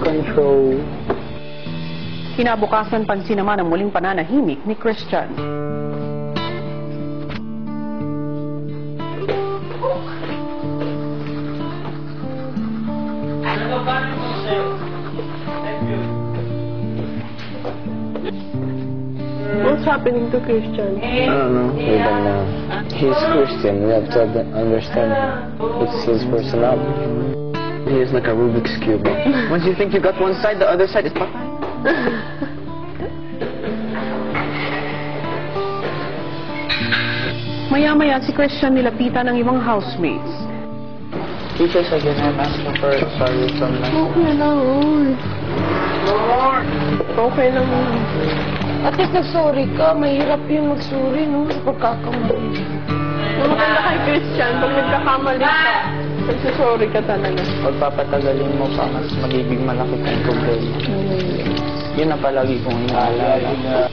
control. Kinabukasan pansin naman ang muling pananahimik ni Christian. What's happening to Christian? I don't know, even now. He's Christian, we have to understand him. It's his personality. He is like a Rubik's Cube. Once you think you got one side, the other side is patay. Maya-maya si Christian nilapitan ng ibang housemates. Teachers, again, I'm asking for sorry from my... Okay lang, oy. Okay lang. At least nag-sorry ka. Mahirap yun mag-sorry, no? Sa pagkakamali. Maganda kay Christian, pag nagkakamali ka, nagsasorry ka talaga. Pagpapatagalin mo pa, mas magiging malaki kang problema. Yun na palagi kong inaalala.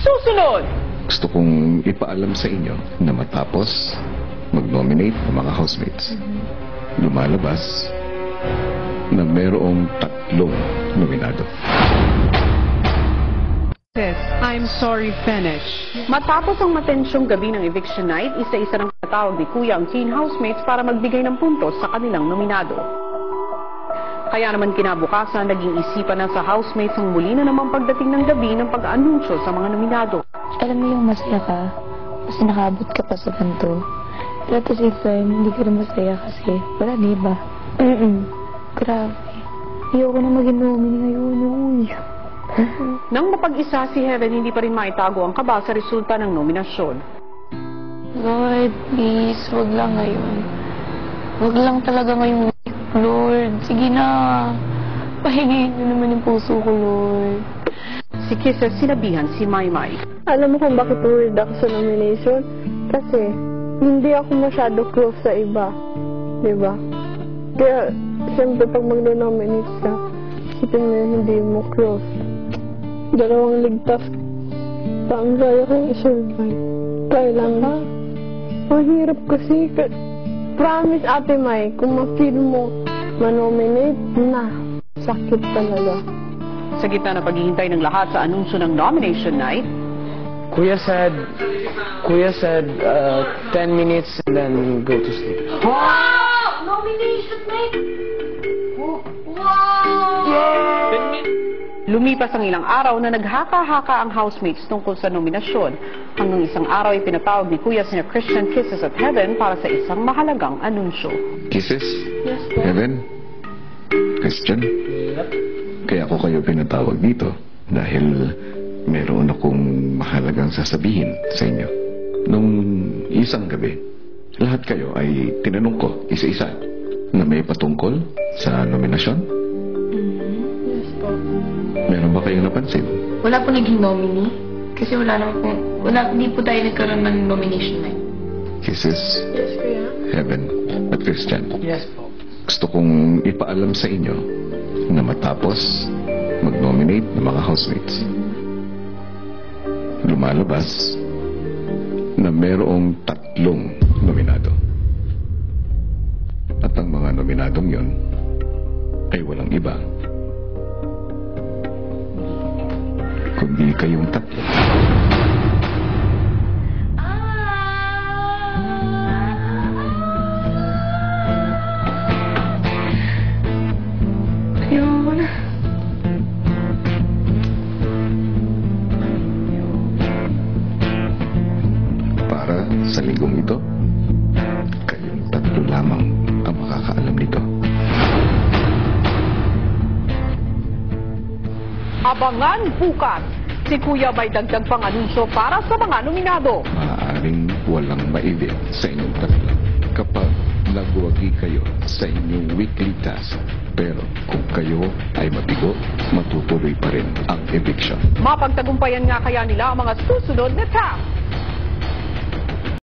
Susunod! Gusto kong ipaalam sa inyo na matapos mag-nominate ng mga housemates, lumalabas na mayroong 3 nominado. I'm sorry, finish. Matapos ang matensyong gabi ng eviction night, isa-isa ng patawag ni Kuya ang teen housemates para magbigay ng puntos sa kanilang nominado. Kaya naman kinabukasan, naging isipan na sa housemates ang muli na naman pagdating ng gabi ng pag-anunsyo sa mga nominado. Alam mo yung masaya ka kasi nakaabot ka pa sa ganito. Pero at the same time, hindi ka rin masaya kasi wala, di ba? Grabe. Ayoko na maging nominee ngayon. Uy. Nang mapag-isa si Heaven, hindi pa rin maitago ang kaba sa resulta ng nominasyon. Lord, please, wag lang ngayon. Wag lang talaga ngayon, Lord. Sige na. Pahingin mo naman yung puso ko, Lord. Si Kisses sinabihan si Maymay. Alam mo kung bakit worried ako sa nomination? Kasi hindi ako masyado close sa iba. Diba? Kaya, siyempre pag mag-nominate ka, isipin mo hindi mo close. 2 ligtas. Paano kaya kong i-survive? Kailangan. Mahirap kasi. Promise, Ate May, kung ma-feel mo, manominate na. Sakit talaga. Sa gitna ng paghihintay ng lahat sa anunsyo ng nomination night, Kuya said, 10 minutes and then go to sleep. Wow! Nomination night! Wow! lumipas ang ilang araw na naghaka-haka ang housemates tungkol sa nominasyon. Hanggang isang araw ay pinatawag ni Kuya sina Christian Kisses at Heaven para sa isang mahalagang anunsyo. Kisses? Yes, po. Heaven? Christian? Kaya ako kayo pinatawag dito dahil meron akong mahalagang sasabihin sa inyo. Nung isang gabi, lahat kayo ay tinanong ko isa-isa na may patungkol sa nominasyon. Yes po. Meron ba kayong napansin? Wala po naging nominee. Kasi hindi po tayo nagkaroon ng nomination night. Kisses, Yes, Kuya. Heaven, at Christian. Yes po. Gusto kong ipaalam sa inyo na matapos mag-nominate ng mga housemates, lumalabas na merong 3 nominado. At ang mga nominadong yon ay walang iba kundi kayong 3. Para sa linggong ito, kayong 3 lamang ang makakaalam nito. Abangan bukas! Si Kuya may dagdag pang anunsyo para sa mga nominado. Maaaring walang maibig sa inyong 3 kapag nagwagi kayo sa inyong weekly task. Pero kung kayo ay mabigo, matutuloy pa rin ang eviction. Mapagtagumpayan nga kaya nila ang mga susunod na task.